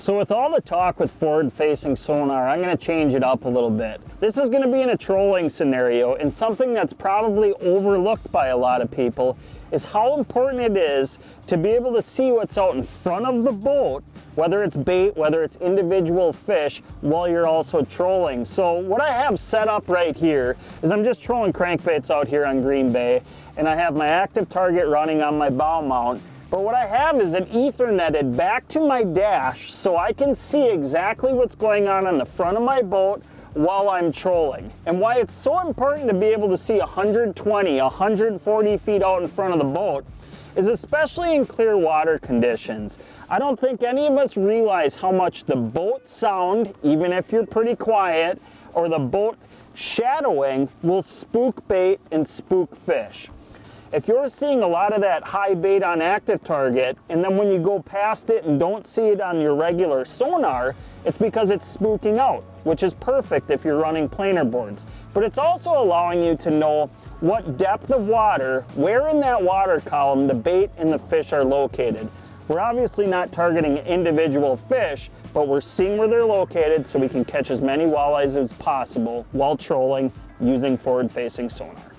So with all the talk with forward-facing sonar, I'm going to change it up a little bit. This is going to be in a trolling scenario, and something that's probably overlooked by a lot of people is how important it is to be able to see what's out in front of the boat, whether it's bait, whether it's individual fish, while you're also trolling. So what I have set up right here is I'm just trolling crankbaits out here on Green Bay, and I have my active target running on my bow mount. But what I have is an Ethernetted back to my dash so I can see exactly what's going on the front of my boat while I'm trolling. And why it's so important to be able to see 120, 140 feet out in front of the boat is especially in clear water conditions. I don't think any of us realize how much the boat sound, even if you're pretty quiet, or the boat shadowing will spook bait and spook fish. If you're seeing a lot of that high bait on active target, and then when you go past it and don't see it on your regular sonar, it's because it's spooking out, which is perfect if you're running planer boards. But it's also allowing you to know what depth of water, where in that water column the bait and the fish are located. We're obviously not targeting individual fish, but we're seeing where they're located so we can catch as many walleyes as possible while trolling using forward-facing sonar.